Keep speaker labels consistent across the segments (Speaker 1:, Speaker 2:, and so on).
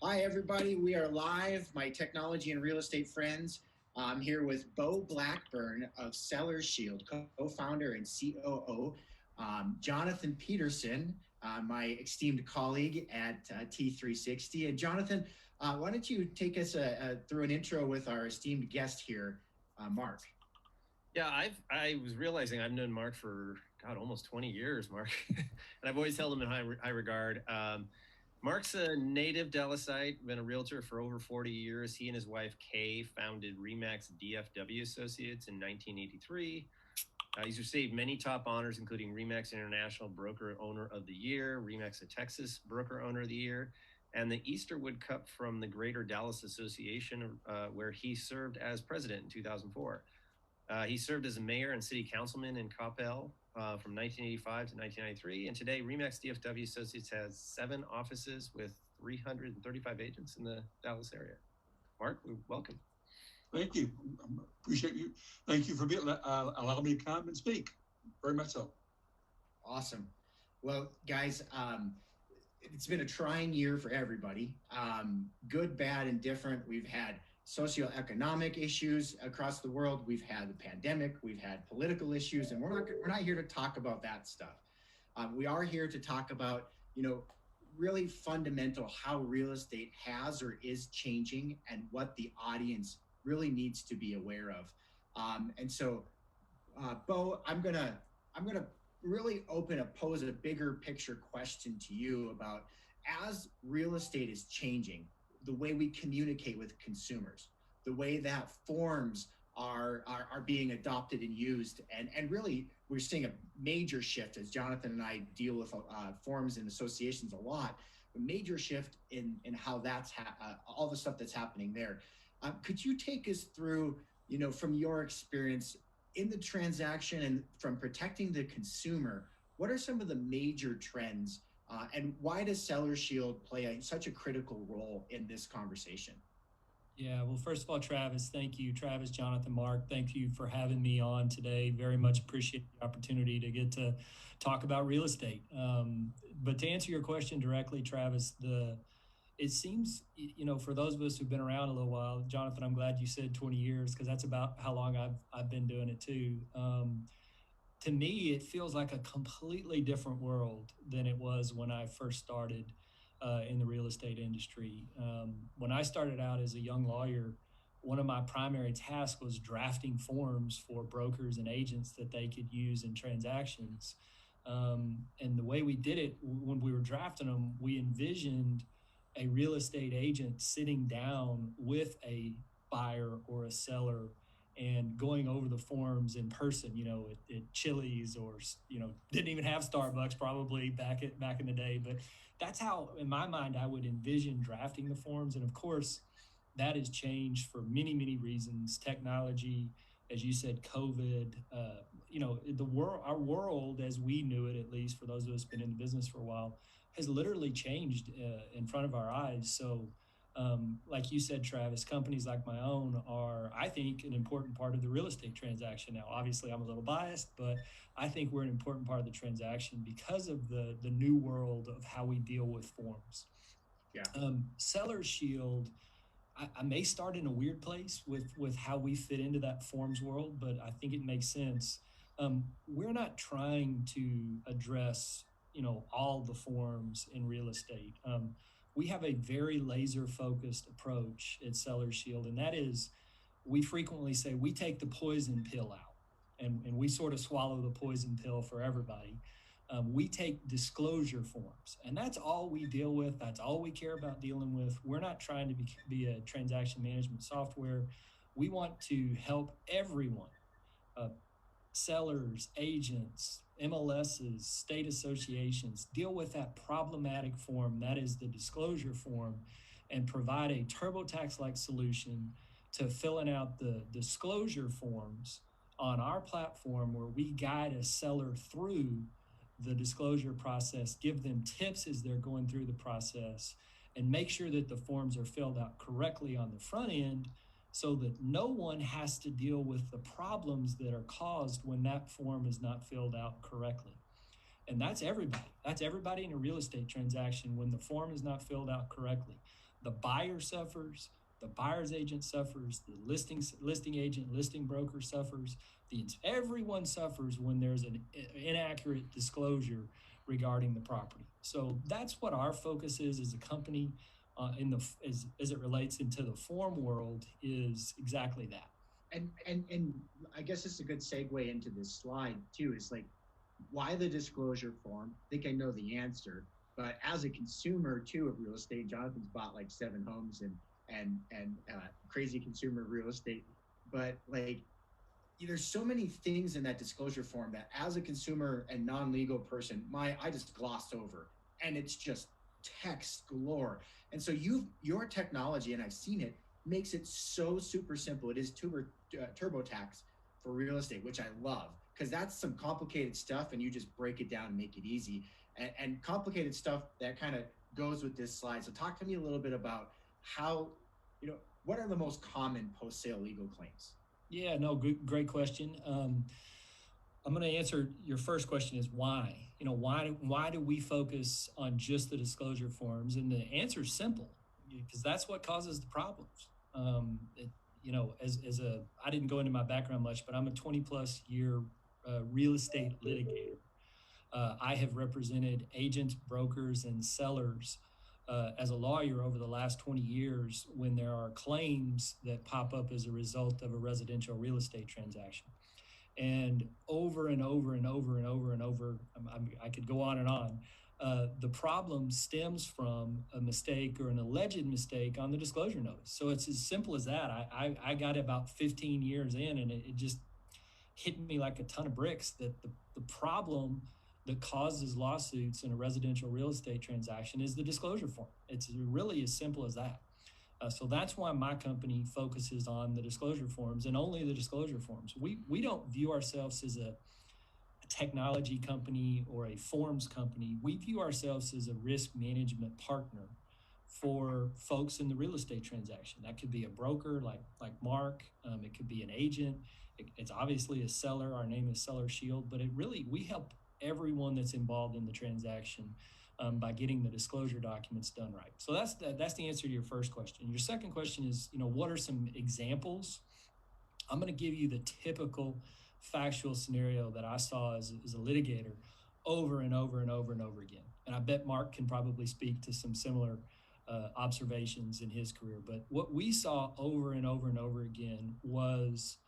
Speaker 1: Hi, everybody. We are live, my technology and real estate friends. I'm here with Bo Blackburn of Seller Shield, co-founder and COO. Jonathan Peterson, my esteemed colleague at T360. And Jonathan, why don't you take us through an intro with our esteemed guest here, Mark?
Speaker 2: Yeah, I was realizing I've known Mark for almost 20 years, Mark, and I've always held him in high regard. Mark's a native Dallasite, been a realtor for over 40 years. He and his wife Kay founded Remax DFW Associates in 1983. He's received many top honors, including Remax International Broker Owner of the Year, Remax of Texas Broker Owner of the Year, and the Easterwood Cup from the Greater Dallas Association, where he served as president in 2004. He served as a mayor and city councilman in Coppell from 1985 to 1993. And today, Remax DFW Associates has 7 offices with 335 agents in the Dallas area. Mark, welcome.
Speaker 3: Thank you. Appreciate you. Thank you for allowing me to come and speak. Very much so.
Speaker 1: Awesome. Well, guys, it's been a trying year for everybody. Good, bad, and different. We've had socioeconomic issues across the world. We've had the pandemic. We've had political issues, and we're not here to talk about that stuff. We are here to talk about, really fundamental how real estate has or is changing, and what the audience really needs to be aware of. And so, Bo, I'm gonna really pose a bigger picture question to you about, as real estate is changing, the way we communicate with consumers, the way that forms are being adopted and used, and really we're seeing a major shift, as Jonathan and I deal with forms and associations a lot, a major shift in how that's all the stuff that's happening there. Could you take us through, from your experience in the transaction and from protecting the consumer, what are some of the major trends, and why does Seller Shield play such a critical role in this conversation?
Speaker 4: Yeah, well, first of all, Travis, thank you. Travis, Jonathan, Mark, thank you for having me on today. Very much appreciate the opportunity to get to talk about real estate. But to answer your question directly, Travis, it seems, for those of us who've been around a little while, Jonathan, I'm glad you said 20 years, because that's about how long I've been doing it too. To me, it feels like a completely different world than it was when I first started in the real estate industry. When I started out as a young lawyer, one of my primary tasks was drafting forms for brokers and agents that they could use in transactions. And the way we did it, when we were drafting them, we envisioned a real estate agent sitting down with a buyer or a seller and going over the forms in person, at Chili's, or, didn't even have Starbucks probably back in the day. But that's how, in my mind, I would envision drafting the forms. And of course, that has changed for many, many reasons. Technology, as you said, COVID, our world as we knew it, at least for those of us been in the business for a while, has literally changed in front of our eyes. So, like you said, Travis, companies like my own are, I think, an important part of the real estate transaction now. Obviously, I'm a little biased, but I think we're an important part of the transaction because of the new world of how we deal with forms.
Speaker 1: Yeah.
Speaker 4: Seller Shield, I may start in a weird place with how we fit into that forms world, but I think it makes sense. We're not trying to address, all the forms in real estate. We have a very laser focused approach at Seller Shield, and that is, we frequently say we take the poison pill out, and we sort of swallow the poison pill for everybody. We take disclosure forms, and that's all we deal with. That's all we care about dealing with. We're not trying to be a transaction management software. We want to help everyone, sellers, agents, MLSs, state associations, deal with that problematic form, that is the disclosure form, and provide a TurboTax-like solution to filling out the disclosure forms on our platform, where we guide a seller through the disclosure process, give them tips as they're going through the process, and make sure that the forms are filled out correctly on the front end, so that no one has to deal with the problems that are caused when that form is not filled out correctly. And that's everybody. That's everybody in a real estate transaction when the form is not filled out correctly. The buyer suffers, the buyer's agent suffers, the listing agent, listing broker suffers. Everyone suffers when there's an inaccurate disclosure regarding the property. So that's what our focus is as a company, as it relates into the form world, is exactly that.
Speaker 1: And I guess it's a good segue into this slide too. Is like, why the disclosure form? I think I know the answer, but as a consumer too of real estate, Jonathan's bought like 7 homes and crazy consumer real estate. But like, there's so many things in that disclosure form that as a consumer and non-legal person, I just glossed over, and it's just text galore. And so your technology, and I've seen it, makes it so super simple. It is TurboTax for real estate, which I love, because that's some complicated stuff, and you just break it down and make it easy. And complicated stuff that kind of goes with this slide. So talk to me a little bit about how, what are the most common post-sale legal claims?
Speaker 4: Yeah, no, great question. I'm going to answer your first question is why. Why do we focus on just the disclosure forms? And the answer is simple, because that's what causes the problems. I didn't go into my background much, but I'm a 20+ year real estate litigator. I have represented agents, brokers, and sellers as a lawyer over the last 20 years when there are claims that pop up as a result of a residential real estate transaction. And over and over and over and over and over, I could go on and on. The problem stems from a mistake or an alleged mistake on the disclosure notice. So it's as simple as that. I got about 15 years in, and it just hit me like a ton of bricks that the problem that causes lawsuits in a residential real estate transaction is the disclosure form. It's really as simple as that. So that's why my company focuses on the disclosure forms and only the disclosure forms. We don't view ourselves as a technology company or a forms company. We view ourselves as a risk management partner for folks in the real estate transaction. That could be a broker like Mark. It could be an agent. It's obviously a seller. Our name is Seller Shield, but we help everyone that's involved in the transaction by getting the disclosure documents done right. So that's the answer to your first question. Your second question is, what are some examples? I'm going to give you the typical factual scenario that I saw as a litigator over and over and over and over again. And I bet Mark can probably speak to some similar observations in his career. But what we saw over and over and over again was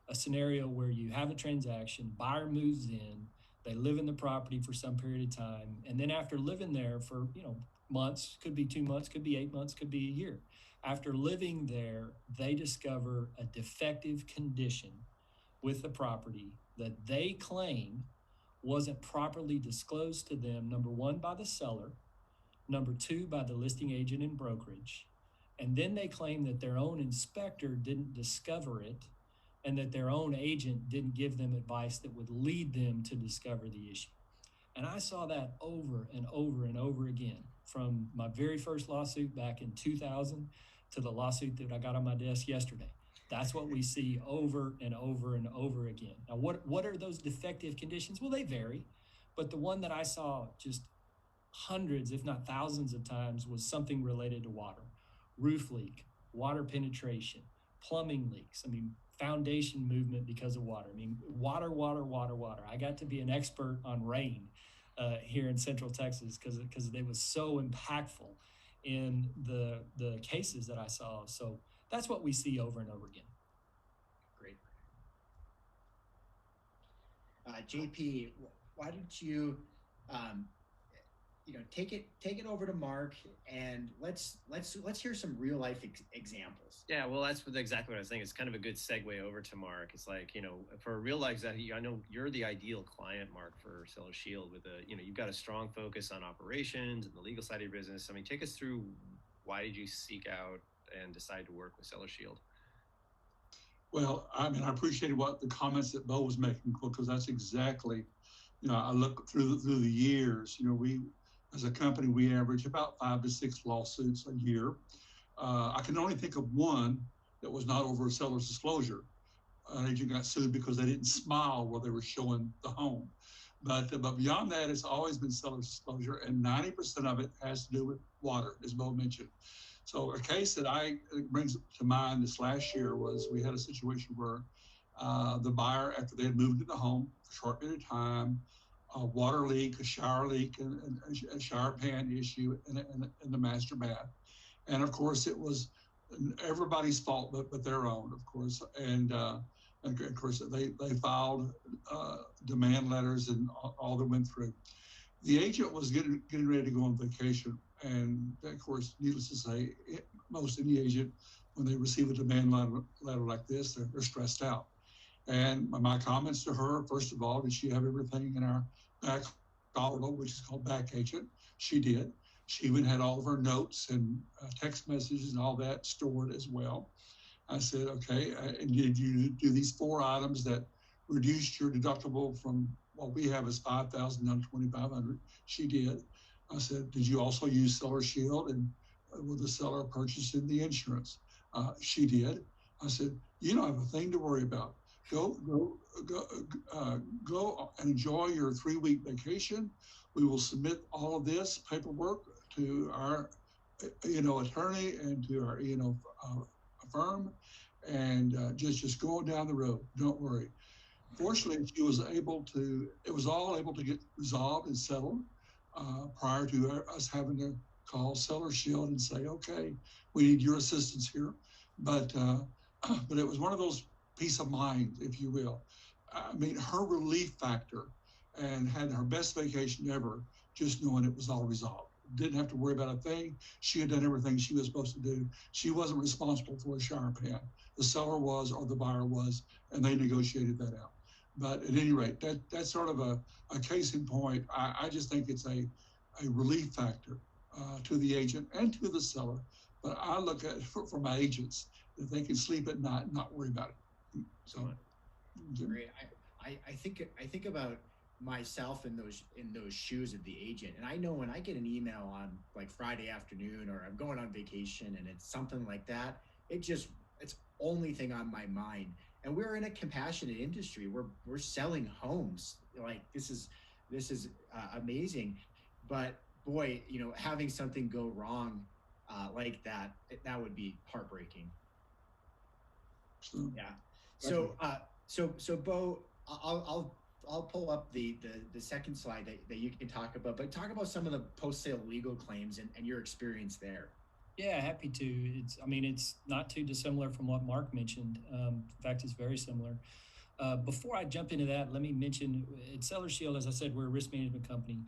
Speaker 4: a scenario where you have a transaction, buyer moves in, they live in the property for some period of time, and then after living there for months, could be 2 months, could be 8 months, could be a year. After living there, they discover a defective condition with the property that they claim wasn't properly disclosed to them, number one, by the seller, number two, by the listing agent and brokerage, and then they claim that their own inspector didn't discover it and that their own agent didn't give them advice that would lead them to discover the issue. And I saw that over and over and over again, from my very first lawsuit back in 2000 to the lawsuit that I got on my desk yesterday. That's what we see over and over and over again. Now, what are those defective conditions? Well, they vary, but the one that I saw just hundreds, if not thousands of times, was something related to water. Roof leak, water penetration, plumbing leaks. Foundation movement because of water. Water. I got to be an expert on rain here in Central Texas because it was so impactful in the cases that I saw. So that's what we see over and over again.
Speaker 1: Great. JP, why don't you take it over to Mark, and let's hear some real life examples.
Speaker 2: Yeah, well, that's exactly what I was thinking. It's kind of a good segue over to Mark. It's like, for a real life, I know you're the ideal client, Mark, for Seller Shield. With you've got a strong focus on operations and the legal side of your business. Take us through, why did you seek out and decide to work with Seller Shield?
Speaker 3: Well, I appreciated what the comments that Bo was making, because that's exactly, I look through the years. We, as a company, we average about 5 to 6 lawsuits a year. I can only think of one that was not over a seller's disclosure. An agent got sued because they didn't smile while they were showing the home. But beyond that, it's always been seller's disclosure, and 90% of it has to do with water, as Bo mentioned. So a case that brings to mind this last year was we had a situation where the buyer, after they had moved into the home for a short period of time, a water leak, a shower leak, and a shower pan issue in the master bath. And of course, it was everybody's fault but their own, of course. And of course, they filed demand letters and all that went through. The agent was getting ready to go on vacation. And of course, needless to say, most any agent, when they receive a demand letter like this, they're stressed out. And my comments to her, first of all, did she have everything in our back envelope, which is called back agent? She did. She even had all of her notes and text messages and all that stored as well. I said, okay, and did you do these 4 items that reduced your deductible from what we have as $5,000 down to $2,500? She did. I said, did you also use Seller Shield, and will the seller purchase in the insurance? She did. I said, you don't have a thing to worry about. Go and enjoy your 3-week vacation. We will submit all of this paperwork to our, attorney and to our, firm, and just going down the road. Don't worry. Fortunately, it was all able to get resolved and settled prior to us having to call Seller Shield and say, okay, we need your assistance here. But it was one of those peace of mind, if you will. I mean, her relief factor, and had her best vacation ever, just knowing it was all resolved. Didn't have to worry about a thing. She had done everything she was supposed to do. She wasn't responsible for a shower pan. The seller was, or the buyer was, and they negotiated that out. But at any rate, that's sort of a case in point. I just think it's a relief factor to the agent and to the seller. But I look at it for my agents, that they can sleep at night and not worry about it. So,
Speaker 1: great. I think about myself in those shoes of the agent, and I know when I get an email on like Friday afternoon, or I'm going on vacation and it's something like that, it's only thing on my mind. And we're in a compassionate industry. We're selling homes. Like this is amazing, but boy, having something go wrong like that would be heartbreaking. Yeah. So Bo, I'll pull up the second slide that you can talk about, but talk about some of the post-sale legal claims and your experience there.
Speaker 4: Yeah, happy to. It's not too dissimilar from what Mark mentioned. In fact, it's very similar. Before I jump into that, let me mention at Seller Shield, as I said, we're a risk management company.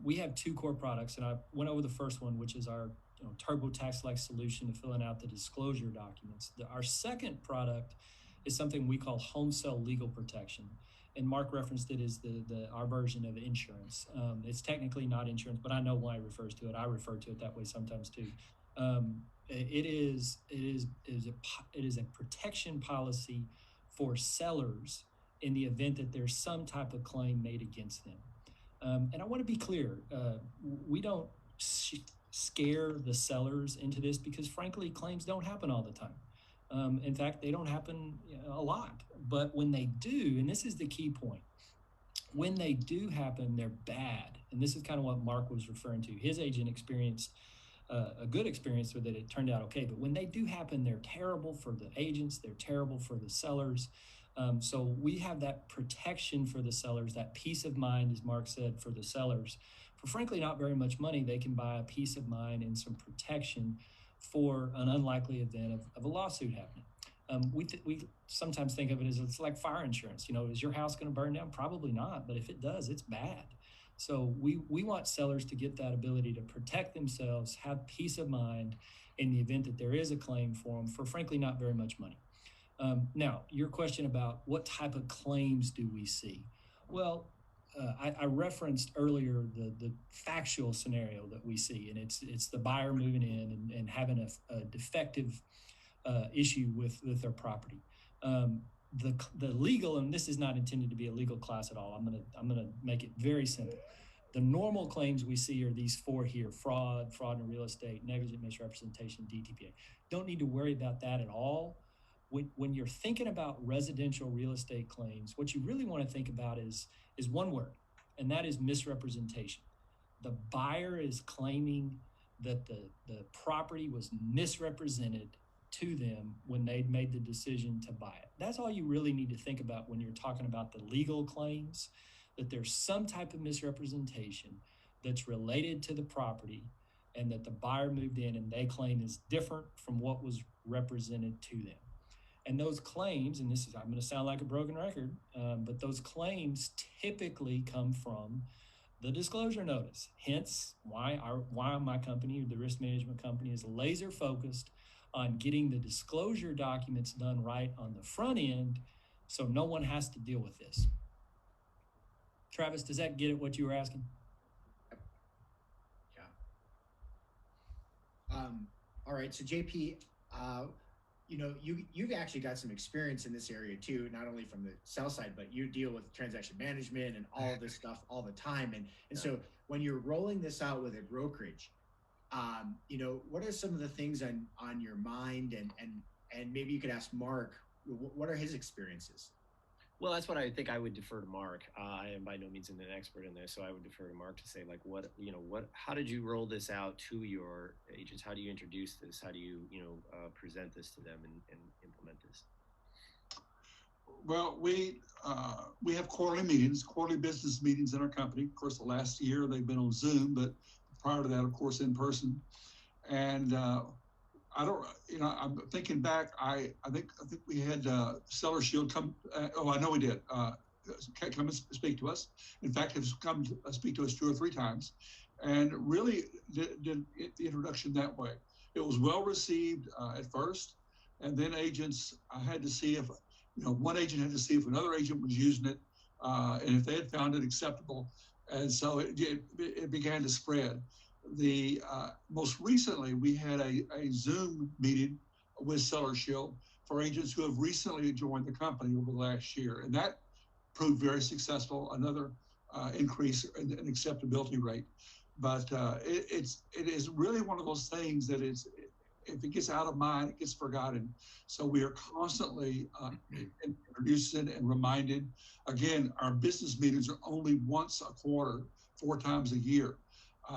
Speaker 4: We have 2 core products, and I went over the first one, which is our TurboTax-like solution to filling out the disclosure documents. Our second product is something we call home sale legal protection. And Mark referenced it as our version of insurance. It's technically not insurance, but I know why he refers to it. I refer to it that way sometimes too. It is a protection policy for sellers in the event that there's some type of claim made against them. And I want to be clear, we don't scare the sellers into this because frankly, claims don't happen all the time. In fact, they don't happen a lot, but when they do, and this is the key point, when they do happen, they're bad. And this is kind of what Mark was referring to. His agent experienced a good experience with it. It turned out okay, but when they do happen, they're terrible for the agents. They're terrible for the sellers. So we have that protection for the sellers, that peace of mind, as Mark said, for the sellers. For frankly, not very much money, they can buy a peace of mind and some protection for an unlikely event of a lawsuit happening. We sometimes think of it as it's like fire insurance. Is your house going to burn down? Probably not, but if it does, it's bad. So we want sellers to get that ability to protect themselves, have peace of mind in the event that there is a claim for them for frankly not very much money. Now, your question about what type of claims do we see? Well, I referenced earlier the factual scenario that we see, and it's the buyer moving in and having a defective issue with their property. The legal, and this is not intended to be a legal class at all. I'm gonna make it very simple. The normal claims we see are these 4 here: fraud in real estate, negligent misrepresentation, DTPA. Don't need to worry about that at all. When you're thinking about residential real estate claims, what you really want to think about is one word, and that is misrepresentation. The buyer is claiming that the property was misrepresented to them when they'd made the decision to buy it. That's all you really need to think about when you're talking about the legal claims, that there's some type of misrepresentation that's related to the property and that the buyer moved in and they claim is different from what was represented to them. And those claims, and this is, I'm going to sound like a broken record, but those claims typically come from the disclosure notice. Hence, why my company, the risk management company, is laser focused on getting the disclosure documents done right on the front end, so no one has to deal with this. Travis, does that get at what you were asking?
Speaker 1: Yeah. All right. So JP, you've actually got some experience in this area too, not only from the sell side, but you deal with transaction management and all of this stuff all the time. And so when you're rolling this out with a brokerage, what are some of the things on your mind, and maybe you could ask Mark, what are his experiences?
Speaker 2: Well, that's what I think I would defer to Mark. I am by no means an expert in this, so I would defer to Mark to say, like, how did you roll this out to your agents? How do you introduce this? How do you, present this to them and implement this?
Speaker 3: Well, we have quarterly business meetings in our company. Of course, the last year they've been on Zoom, but prior to that, of course, in person. And I'm thinking back. I think we had Seller Shield come. I know we did. Come and speak to us. In fact, has come to speak to us 2 or 3 times, and really did the introduction that way. It was well received at first, and then agents had to see if one agent had to see if another agent was using it, and if they had found it acceptable, and so it began to spread. Most recently, we had a Zoom meeting with Seller Shield for agents who have recently joined the company over the last year, and that proved very successful. Another increase in acceptability rate, but it is really one of those things that is, if it gets out of mind, it gets forgotten. So we are constantly introducing and reminded. Again, our business meetings are only once a quarter, 4 times a year.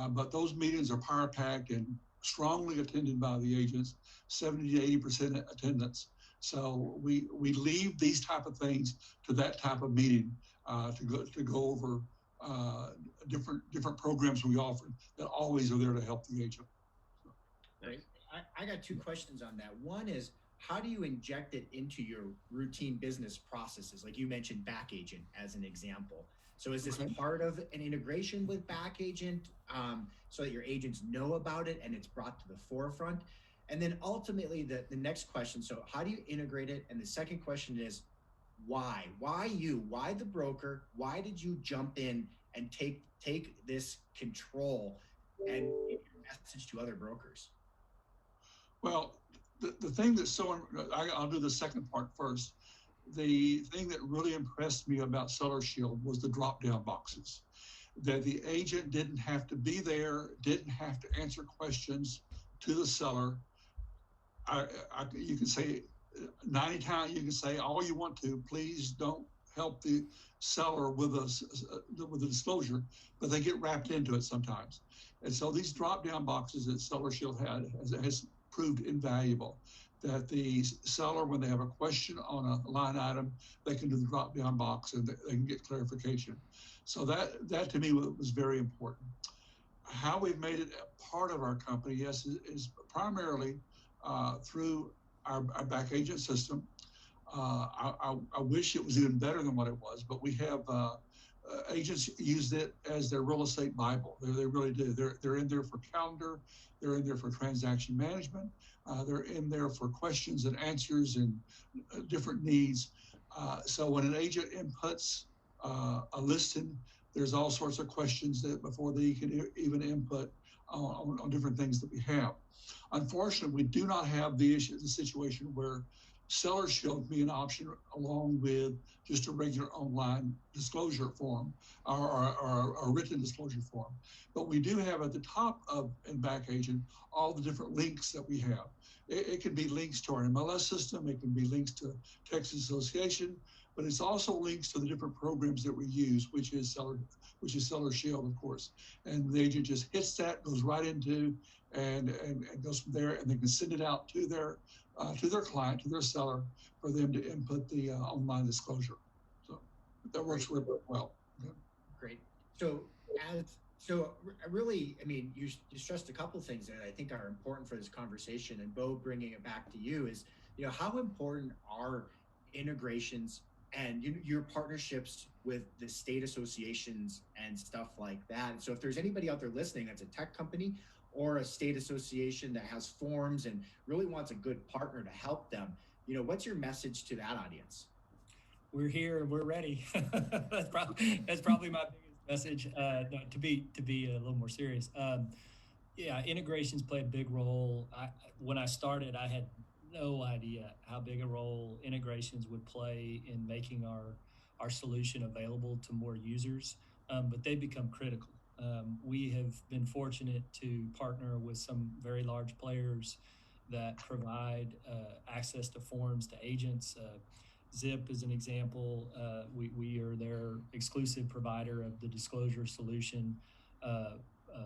Speaker 3: But those meetings are power packed and strongly attended by the agents, 70 to 80% attendance. So we leave these type of things to that type of meeting to go over different programs we offer that always are there to help the agent.
Speaker 1: Right. I got 2 questions on that. One is, how do you inject it into your routine business processes? Like you mentioned Back Agent as an example. So is this part of an integration with Back Agent so that your agents know about it and it's brought to the forefront? And then ultimately the next question, so how do you integrate it? And the second question is, why? Why you? Why the broker? Why did you jump in and take this control and give your message to other brokers?
Speaker 3: Well, the thing that's I'll do the second part first. The thing that really impressed me about Seller Shield was the drop-down boxes, that the agent didn't have to be there, didn't have to answer questions to the seller. You can say 90 times, you can say all you want to, please don't help the seller with the disclosure, but they get wrapped into it sometimes. And so these drop-down boxes that Seller Shield has proved invaluable. That the seller, when they have a question on a line item, they can do the drop-down box and they can get clarification. So that to me was very important. How we've made it a part of our company, yes, is primarily through our Back Agent system. I wish it was even better than what it was, but we have agents use it as their real estate Bible. They really do. They're in there for calendar. They're in there for transaction management. They're in there for questions and answers and different needs. So when an agent inputs a listing, there's all sorts of questions that before they can even input on different things that we have. Unfortunately, we do not have the situation where Seller Shield be an option along with just a regular online disclosure form or a written disclosure form. But we do have at the top of in Back Agent all the different links that we have. It can be links to our MLS system. It can be links to Texas Association. but it's also links to the different programs that we use, which is Seller Shield, of course. And the agent just hits that, goes right into, and goes from there, and they can send it out to their client, to their seller, for them to input the online disclosure. So that works really well. Yeah.
Speaker 1: Great. So really, I mean, you stressed a couple things that I think are important for this conversation, and Bo, bringing it back to you is, how important are integrations and your partnerships with the state associations and stuff like that. And so if there's anybody out there listening that's a tech company or a state association that has forms and really wants a good partner to help them, what's your message to that audience?
Speaker 4: We're here and we're ready. That's probably my biggest message. To be a little more serious, yeah, integrations play a big role. When I started, I had no idea how big a role integrations would play in making our solution available to more users, but they become critical. We have been fortunate to partner with some very large players that provide access to forms to agents. Zip is an example. We are their exclusive provider of the disclosure solution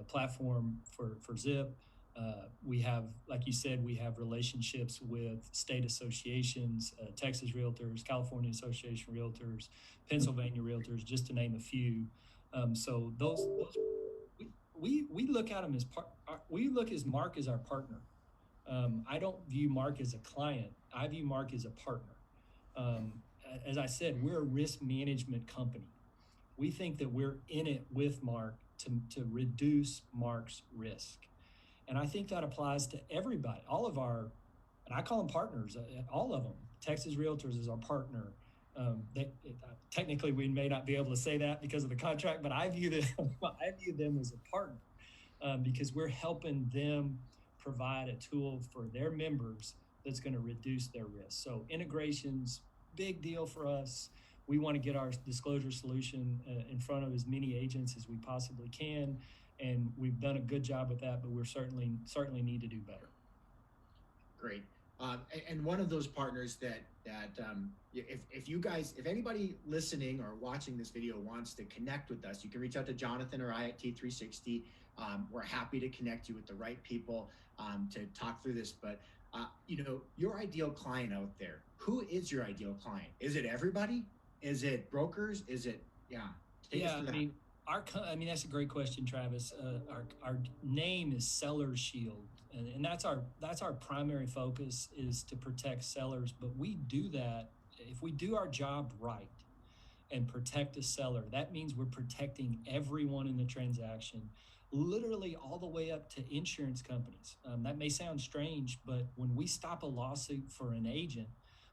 Speaker 4: platform for Zip. We have, like you said, we have relationships with state associations, Texas Realtors, California Association Realtors, Pennsylvania Realtors, just to name a few. So those we look at them as we look as Mark as our partner. I don't view Mark as a client. I view Mark as a partner. As I said, we're a risk management company. We think that we're in it with Mark to reduce Mark's risk. And I think that applies to everybody, all of our, and I call them partners, all of them. Texas Realtors is our partner. Technically, we may not be able to say that because of the contract, but I view them as a partner because we're helping them provide a tool for their members that's going to reduce their risk. So integrations, big deal for us. We want to get our disclosure solution in front of as many agents as we possibly can. And we've done a good job with that, but we're certainly need to do better.
Speaker 1: Great. And one of those partners that if anybody listening or watching this video wants to connect with us, you can reach out to Jonathan or I at T360. We're happy to connect you with the right people to talk through this. But your ideal client out there, who is your ideal client? Is it everybody? Is it brokers? Is it, take us through that.
Speaker 4: I mean, that's a great question, Travis. Our name is Seller Shield, and that's our primary focus, is to protect sellers. But we do that if we do our job right and protect a seller. That means we're protecting everyone in the transaction, literally all the way up to insurance companies. That may sound strange, but when we stop a lawsuit for an agent,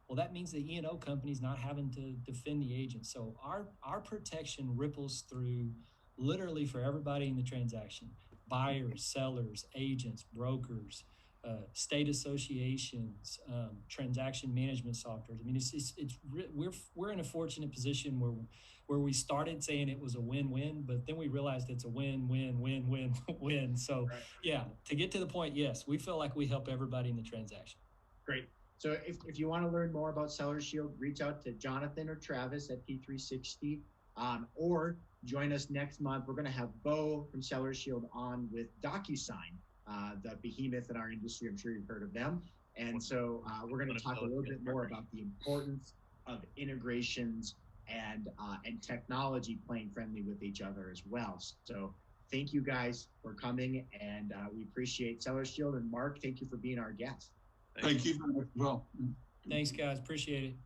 Speaker 4: well, that means the E&O company's not having to defend the agent. So our protection ripples through literally for everybody in the transaction: buyers, sellers, agents, brokers, state associations, transaction management software. I mean, we're in a fortunate position where we started saying it was a win-win, but then we realized it's a win-win-win-win-win. So right. Yeah, to get to the point, yes, we feel like we help everybody in the transaction.
Speaker 1: Great. So if you want to learn more about Seller Shield, reach out to Jonathan or Travis at P360, or join us next month. We're going to have Bo from Seller Shield on with DocuSign, the behemoth in our industry. I'm sure you've heard of them. And so we're going to talk a little bit more about the importance of integrations and technology playing friendly with each other as well. So thank you guys for coming, and we appreciate Seller Shield. And Mark, thank you for being our guest.
Speaker 3: Thank you very much. Well,
Speaker 4: thanks, guys. Appreciate it.